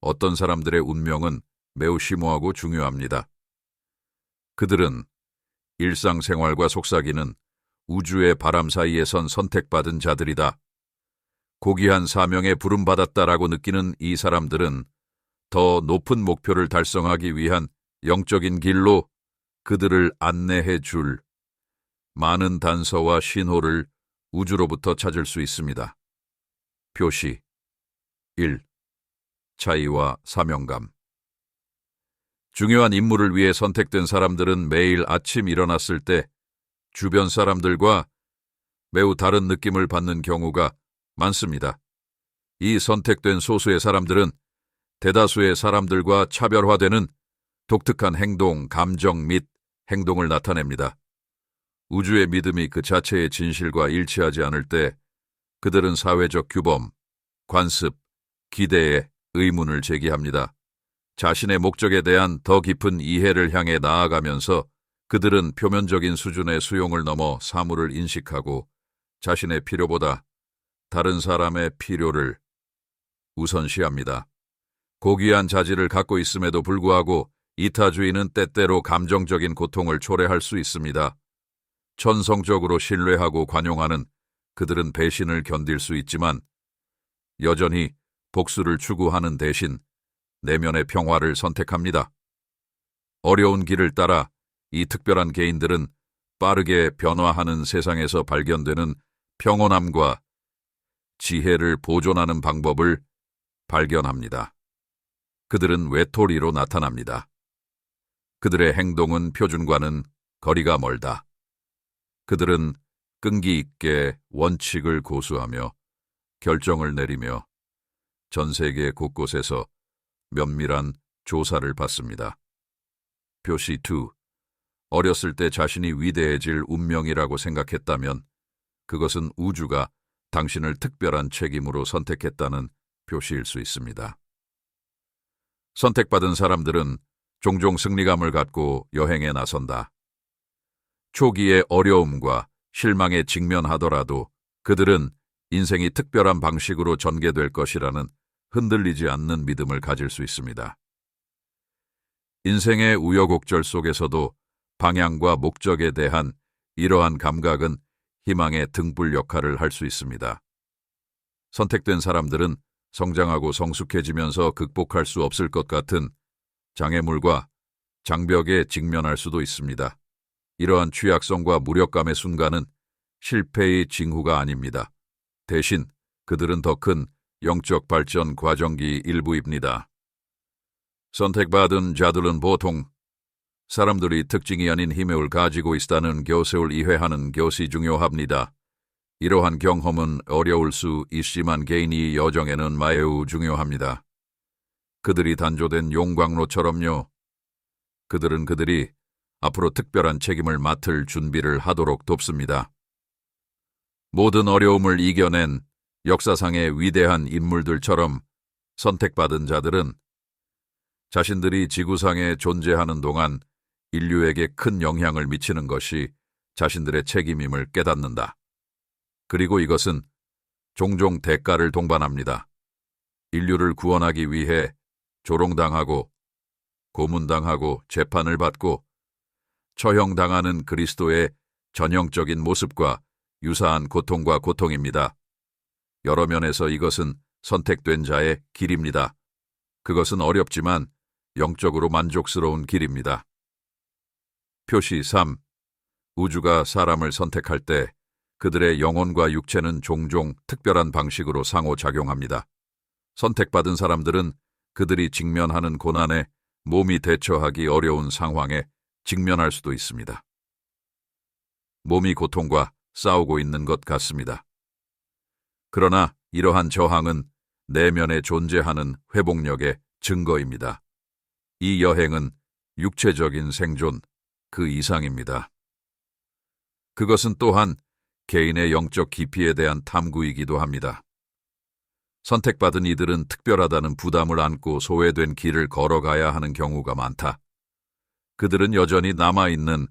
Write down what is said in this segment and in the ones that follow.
어떤 사람들의 운명은 매우 심오하고 중요합니다. 그들은 일상생활과 속삭이는 우주의 바람 사이에 선 선택받은 자들이다. 고귀한 사명에 부름받았다라고 느끼는 이 사람들은 더 높은 목표를 달성하기 위한 영적인 길로 그들을 안내해 줄 많은 단서와 신호를 우주로부터 찾을 수 있습니다. 표시 1. 차이와 사명감. 중요한 임무를 위해 선택된 사람들은 매일 아침 일어났을 때 주변 사람들과 매우 다른 느낌을 받는 경우가 많습니다. 이 선택된 소수의 사람들은 대다수의 사람들과 차별화되는 독특한 행동, 감정 및 행동을 나타냅니다. 우주의 믿음이 그 자체의 진실과 일치하지 않을 때 그들은 사회적 규범, 관습, 기대에 의문을 제기합니다. 자신의 목적에 대한 더 깊은 이해를 향해 나아가면서 그들은 표면적인 수준의 수용을 넘어 사물을 인식하고 자신의 필요보다 다른 사람의 필요를 우선시합니다. 고귀한 자질을 갖고 있음에도 불구하고 이타주의는 때때로 감정적인 고통을 초래할 수 있습니다. 천성적으로 신뢰하고 관용하는 그들은 배신을 견딜 수 있지만 여전히 복수를 추구하는 대신 내면의 평화를 선택합니다. 어려운 길을 따라 이 특별한 개인들은 빠르게 변화하는 세상에서 발견되는 평온함과 지혜를 보존하는 방법을 발견합니다. 그들은 외톨이로 나타납니다. 그들의 행동은 표준과는 거리가 멀다. 그들은 끈기 있게 원칙을 고수하며 결정을 내리며 전 세계 곳곳에서 면밀한 조사를 받습니다. 표시 2. 어렸을 때 자신이 위대해질 운명이라고 생각했다면 그것은 우주가 당신을 특별한 책임으로 선택했다는 표시일 수 있습니다. 선택받은 사람들은 종종 승리감을 갖고 여행에 나선다. 초기의 어려움과 실망에 직면하더라도 그들은 인생이 특별한 방식으로 전개될 것이라는 흔들리지 않는 믿음을 가질 수 있습니다. 인생의 우여곡절 속에서도 방향과 목적에 대한 이러한 감각은 희망의 등불 역할을 할 수 있습니다. 선택된 사람들은 성장하고 성숙해지면서 극복할 수 없을 것 같은 장애물과 장벽에 직면할 수도 있습니다. 이러한 취약성과 무력감의 순간은 실패의 징후가 아닙니다. 대신 그들은 더 큰 영적 발전 과정기 일부입니다. 선택받은 자들은 보통 사람들이 특징이 아닌 힘을 가지고 있다는 것을 이해하는 것이 중요합니다. 이러한 경험은 어려울 수 있지만 개인의 여정에는 매우 중요합니다. 그들이 단조된 용광로처럼요. 그들은 그들이 앞으로 특별한 책임을 맡을 준비를 하도록 돕습니다. 모든 어려움을 이겨낸 역사상의 위대한 인물들처럼 선택받은 자들은 자신들이 지구상에 존재하는 동안 인류에게 큰 영향을 미치는 것이 자신들의 책임임을 깨닫는다. 그리고 이것은 종종 대가를 동반합니다. 인류를 구원하기 위해 조롱당하고 고문당하고 재판을 받고 처형당하는 그리스도의 전형적인 모습과 유사한 고통과 고통입니다. 여러 면에서 이것은 선택된 자의 길입니다. 그것은 어렵지만 영적으로 만족스러운 길입니다. 표시 3. 우주가 사람을 선택할 때 그들의 영혼과 육체는 종종 특별한 방식으로 상호작용합니다. 선택받은 사람들은 그들이 직면하는 고난에 몸이 대처하기 어려운 상황에 직면할 수도 있습니다. 몸이 고통과 싸우고 있는 것 같습니다. 그러나 이러한 저항은 내면에 존재하는 회복력의 증거입니다. 이 여행은 육체적인 생존 그 이상입니다. 그것은 또한 개인의 영적 깊이에 대한 탐구이기도 합니다. 선택받은 이들은 특별하다는 부담을 안고 소외된 길을 걸어가야 하는 경우가 많다. 그들은 여전히 남아있는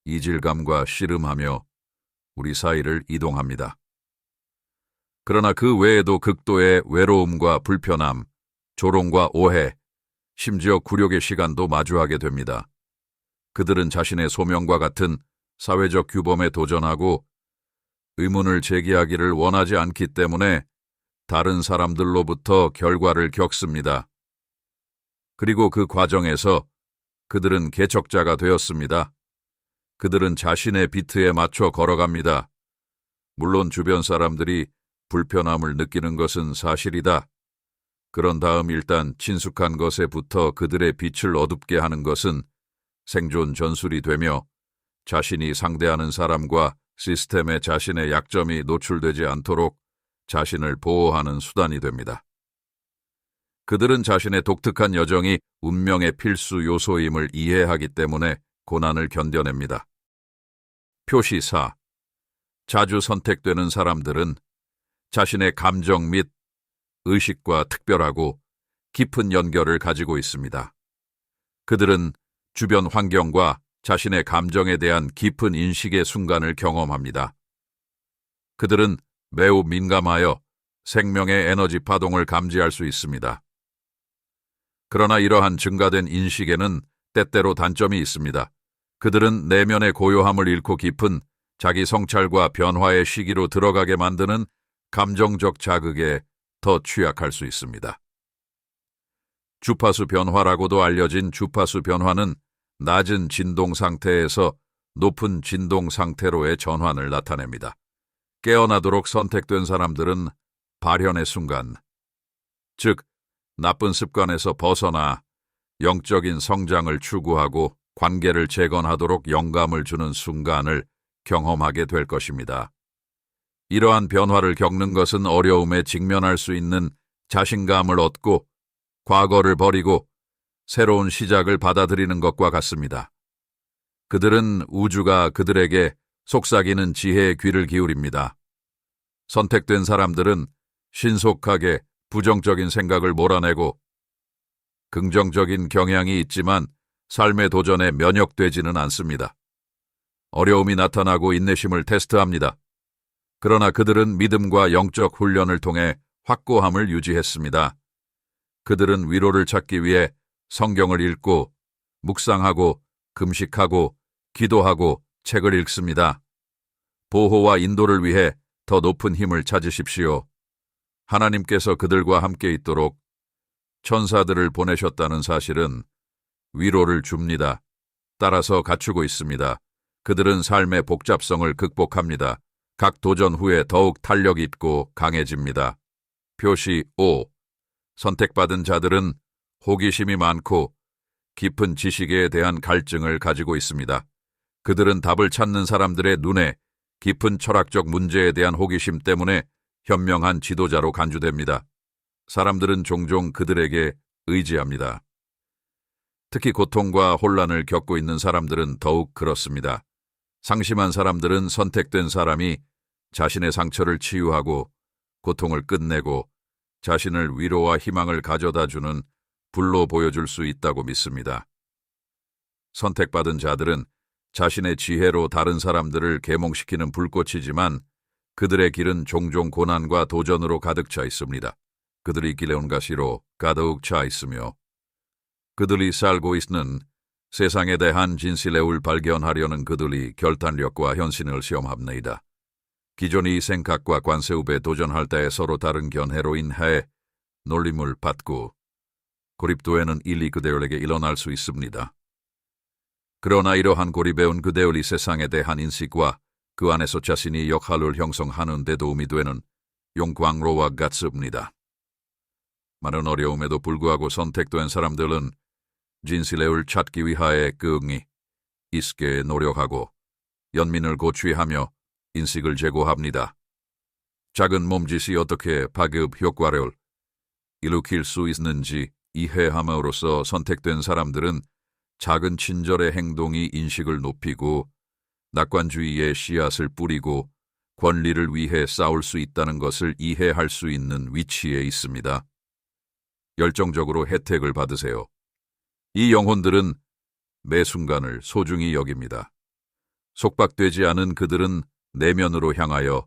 이질감과 씨름하며 우리 사이를 이동합니다. 그러나 그 외에도 극도의 외로움과 불편함, 조롱과 오해, 심지어 굴욕의 시간도 마주하게 됩니다. 그들은 자신의 소명과 같은 사회적 규범에 도전하고 의문을 제기하기를 원하지 않기 때문에 다른 사람들로부터 결과를 겪습니다. 그리고 그 과정에서 그들은 개척자가 되었습니다. 그들은 자신의 비트에 맞춰 걸어갑니다. 물론 주변 사람들이 불편함을 느끼는 것은 사실이다. 그런 다음 일단 친숙한 것에 붙어 그들의 빛을 어둡게 하는 것은 생존 전술이 되며 자신이 상대하는 사람과 시스템에 자신의 약점이 노출되지 않도록 자신을 보호하는 수단이 됩니다. 그들은 자신의 독특한 여정이 운명의 필수 요소임을 이해하기 때문에 고난을 견뎌냅니다. 표시 4. 자주 선택되는 사람들은 자신의 감정 및 의식과 특별하고 깊은 연결을 가지고 있습니다. 그들은 주변 환경과 자신의 감정에 대한 깊은 인식의 순간을 경험합니다. 그들은 매우 민감하여 생명의 에너지 파동을 감지할 수 있습니다. 그러나 이러한 증가된 인식에는 때때로 단점이 있습니다. 그들은 내면의 고요함을 잃고 깊은 자기 성찰과 변화의 시기로 들어가게 만드는 감정적 자극에 더 취약할 수 있습니다. 주파수 변화라고도 알려진 주파수 변화는 낮은 진동 상태에서 높은 진동 상태로의 전환을 나타냅니다. 깨어나도록 선택된 사람들은 발현의 순간, 즉 나쁜 습관에서 벗어나 영적인 성장을 추구하고 관계를 재건하도록 영감을 주는 순간을 경험하게 될 것입니다. 이러한 변화를 겪는 것은 어려움에 직면할 수 있는 자신감을 얻고 과거를 버리고 새로운 시작을 받아들이는 것과 같습니다. 그들은 우주가 그들에게 속삭이는 지혜의 귀를 기울입니다. 선택된 사람들은 신속하게 부정적인 생각을 몰아내고 긍정적인 경향이 있지만 삶의 도전에 면역되지는 않습니다. 어려움이 나타나고 인내심을 테스트합니다. 그러나 그들은 믿음과 영적 훈련을 통해 확고함을 유지했습니다. 그들은 위로를 찾기 위해 성경을 읽고 묵상하고 금식하고 기도하고 책을 읽습니다. 보호와 인도를 위해 더 높은 힘을 찾으십시오. 하나님께서 그들과 함께 있도록 천사들을 보내셨다는 사실은 위로를 줍니다. 따라서 갖추고 있습니다. 그들은 삶의 복잡성을 극복합니다. 각 도전 후에 더욱 탄력 있고 강해집니다. 표시 5. 선택받은 자들은 호기심이 많고 깊은 지식에 대한 갈증을 가지고 있습니다. 그들은 답을 찾는 사람들의 눈에 깊은 철학적 문제에 대한 호기심 때문에 현명한 지도자로 간주됩니다. 사람들은 종종 그들에게 의지합니다. 특히 고통과 혼란을 겪고 있는 사람들은 더욱 그렇습니다. 상심한 사람들은 선택된 사람이 자신의 상처를 치유하고 고통을 끝내고 자신을 위로와 희망을 가져다주는 불로 보여줄 수 있다고 믿습니다. 선택받은 자들은 자신의 지혜로 다른 사람들을 계몽시키는 불꽃이지만 그들의 길은 종종 고난과 도전으로 가득 차 있습니다. 그들이 길에 온 가시로 가득 차 있으며 그들이 살고 있는 세상에 대한 진실을 발견하려는 그들이 결단력과 현신을 시험합니다. 기존의 생각과 관세읍에 도전할 때 서로 다른 견해로 인해 놀림을 받고 고립도에는 일이 그들에게 일어날 수 있습니다. 그러나 이러한 고립에 온 그들이 세상에 대한 인식과 그 안에서 자신이 역할을 형성하는 데 도움이 되는 용광로와 같습니다. 많은 어려움에도 불구하고 선택된 사람들은 진실을 찾기 위하여 끈기 있게 노력하고 연민을 고취하며 인식을 제고합니다. 작은 몸짓이 어떻게 파급 효과를 일으킬 수 있는지 이해함으로써 선택된 사람들은 작은 친절의 행동이 인식을 높이고 낙관주의의 씨앗을 뿌리고 권리를 위해 싸울 수 있다는 것을 이해할 수 있는 위치에 있습니다. 열정적으로 혜택을 받으세요. 이 영혼들은 매 순간을 소중히 여깁니다. 속박되지 않은 그들은 내면으로 향하여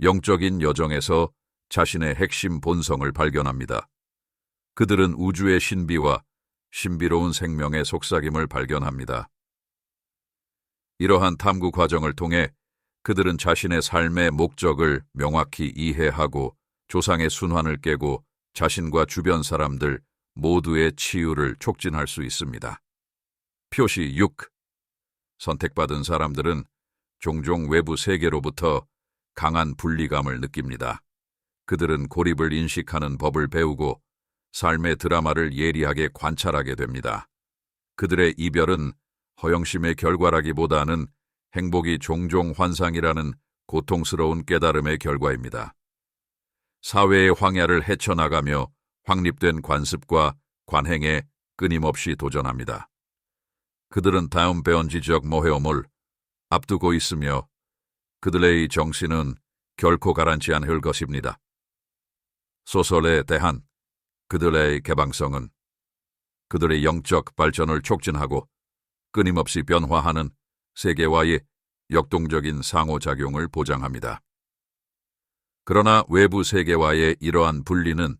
영적인 여정에서 자신의 핵심 본성을 발견합니다. 그들은 우주의 신비와 신비로운 생명의 속삭임을 발견합니다. 이러한 탐구 과정을 통해 그들은 자신의 삶의 목적을 명확히 이해하고 조상의 순환을 깨고 자신과 주변 사람들 모두의 치유를 촉진할 수 있습니다. 표시 6. 선택받은 사람들은 종종 외부 세계로부터 강한 분리감을 느낍니다. 그들은 고립을 인식하는 법을 배우고 삶의 드라마를 예리하게 관찰하게 됩니다. 그들의 이별은 허영심의 결과라기보다는 행복이 종종 환상이라는 고통스러운 깨달음의 결과입니다. 사회의 황야를 헤쳐나가며 확립된 관습과 관행에 끊임없이 도전합니다. 그들은 다음 배언지적 모험을 앞두고 있으며 그들의 정신은 결코 가라앉지 않을 것입니다. 소설에 대한 그들의 개방성은 그들의 영적 발전을 촉진하고 끊임없이 변화하는 세계와의 역동적인 상호작용을 보장합니다. 그러나 외부 세계와의 이러한 분리는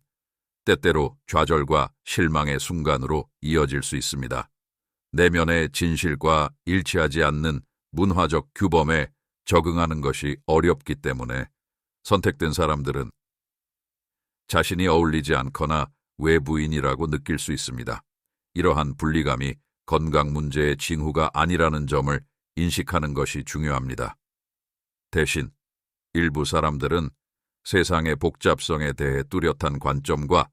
때때로 좌절과 실망의 순간으로 이어질 수 있습니다. 내면의 진실과 일치하지 않는 문화적 규범에 적응하는 것이 어렵기 때문에 선택된 사람들은 자신이 어울리지 않거나 외부인이라고 느낄 수 있습니다. 이러한 분리감이 건강 문제의 징후가 아니라는 점을 인식하는 것이 중요합니다. 대신 일부 사람들은 세상의 복잡성에 대해 뚜렷한 관점과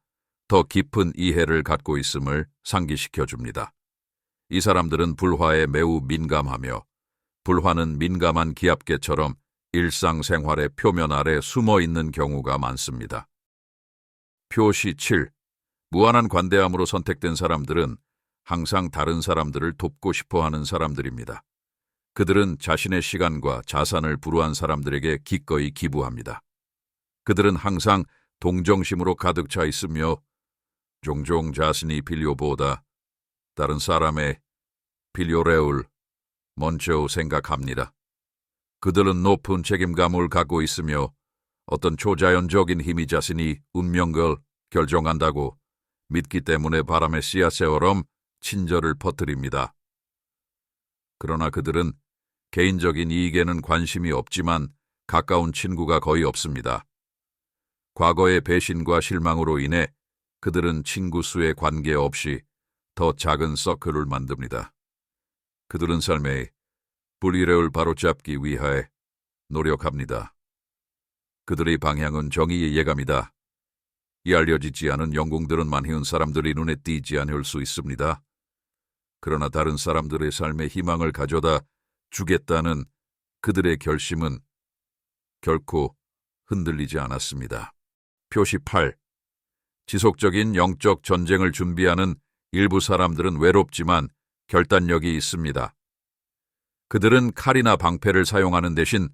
더 깊은 이해를 갖고 있음을 상기시켜 줍니다. 이 사람들은 불화에 매우 민감하며 불화는 민감한 기압계처럼 일상생활의 표면 아래 숨어 있는 경우가 많습니다. 표시 7. 무한한 관대함으로 선택된 사람들은 항상 다른 사람들을 돕고 싶어 하는 사람들입니다. 그들은 자신의 시간과 자산을 불우한 사람들에게 기꺼이 기부합니다. 그들은 항상 동정심으로 가득 차 있으며 종종 자신이 필요보다 다른 사람의 필요를 먼저 생각합니다. 그들은 높은 책임감을 갖고 있으며 어떤 초자연적인 힘이 자신이 운명을 결정한다고 믿기 때문에 바람의 씨앗처럼 친절을 퍼뜨립니다. 그러나 그들은 개인적인 이익에는 관심이 없지만 가까운 친구가 거의 없습니다. 과거의 배신과 실망으로 인해 그들은 친구 수에 관계없이 더 작은 서클을 만듭니다. 그들은 삶의 불의를 바로잡기 위해 노력합니다. 그들의 방향은 정의의 예감이다. 이 알려지지 않은 영웅들은 많은 사람들이 눈에 띄지 않을 수 있습니다. 그러나 다른 사람들의 삶에 희망을 가져다 주겠다는 그들의 결심은 결코 흔들리지 않았습니다. 표시 8. 지속적인 영적 전쟁을 준비하는 일부 사람들은 외롭지만 결단력이 있습니다. 그들은 칼이나 방패를 사용하는 대신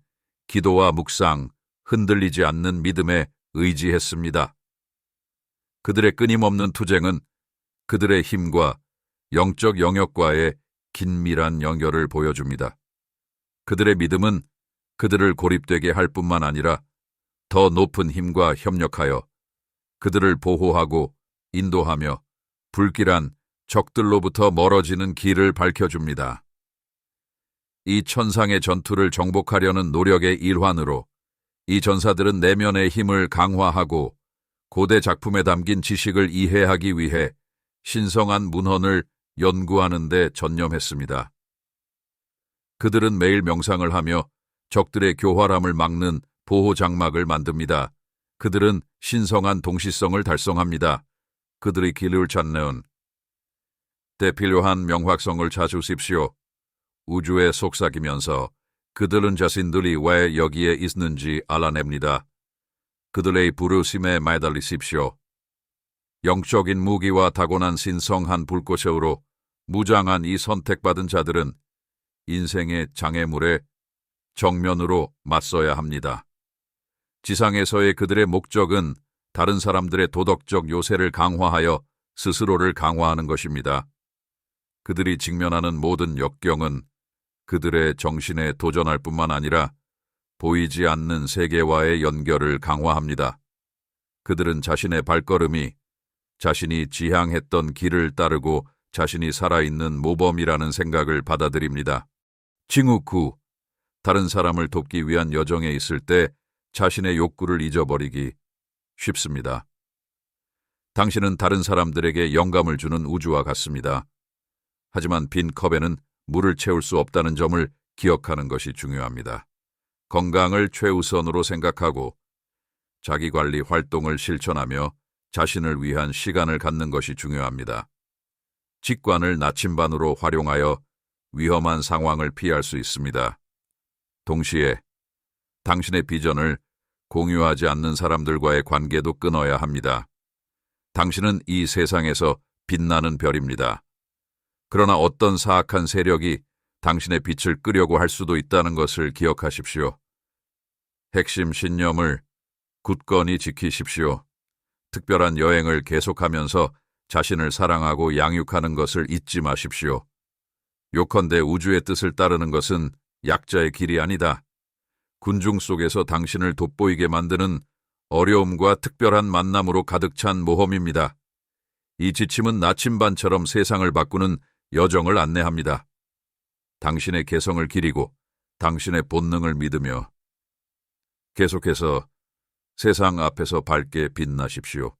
기도와 묵상, 흔들리지 않는 믿음에 의지했습니다. 그들의 끊임없는 투쟁은 그들의 힘과 영적 영역과의 긴밀한 연결을 보여줍니다. 그들의 믿음은 그들을 고립되게 할 뿐만 아니라 더 높은 힘과 협력하여 그들을 보호하고 인도하며 불길한 적들로부터 멀어지는 길을 밝혀줍니다. 이 천상의 전투를 정복하려는 노력의 일환으로 이 전사들은 내면의 힘을 강화하고 고대 작품에 담긴 지식을 이해하기 위해 신성한 문헌을 연구하는 데 전념했습니다. 그들은 매일 명상을 하며 적들의 교활함을 막는 보호 장막을 만듭니다. 그들은 신성한 동시성을 달성합니다. 그들의 길을 찾는 때 필요한 명확성을 찾으십시오. 우주에 속삭이면서 그들은 자신들이 왜 여기에 있는지 알아냅니다. 그들의 부르심에 매달리십시오. 영적인 무기와 타고난 신성한 불꽃으로 무장한 이 선택받은 자들은 인생의 장애물에 정면으로 맞서야 합니다. 지상에서의 그들의 목적은 다른 사람들의 도덕적 요새를 강화하여 스스로를 강화하는 것입니다. 그들이 직면하는 모든 역경은 그들의 정신에 도전할 뿐만 아니라 보이지 않는 세계와의 연결을 강화합니다. 그들은 자신의 발걸음이 자신이 지향했던 길을 따르고 자신이 살아있는 모범이라는 생각을 받아들입니다. 징후 후, 다른 사람을 돕기 위한 여정에 있을 때 자신의 욕구를 잊어버리기 쉽습니다. 당신은 다른 사람들에게 영감을 주는 우주와 같습니다. 하지만 빈 컵에는 물을 채울 수 없다는 점을 기억하는 것이 중요합니다. 건강을 최우선으로 생각하고 자기관리 활동을 실천하며 자신을 위한 시간을 갖는 것이 중요합니다. 직관을 나침반으로 활용하여 위험한 상황을 피할 수 있습니다. 동시에 당신의 비전을 공유하지 않는 사람들과의 관계도 끊어야 합니다. 당신은 이 세상에서 빛나는 별입니다. 그러나 어떤 사악한 세력이 당신의 빛을 끄려고 할 수도 있다는 것을 기억하십시오. 핵심 신념을 굳건히 지키십시오. 특별한 여행을 계속하면서 자신을 사랑하고 양육하는 것을 잊지 마십시오. 요컨대 우주의 뜻을 따르는 것은 약자의 길이 아니다. 군중 속에서 당신을 돋보이게 만드는 어려움과 특별한 만남으로 가득 찬 모험입니다. 이 지침은 나침반처럼 세상을 바꾸는 여정을 안내합니다. 당신의 개성을 기리고 당신의 본능을 믿으며 계속해서 세상 앞에서 밝게 빛나십시오.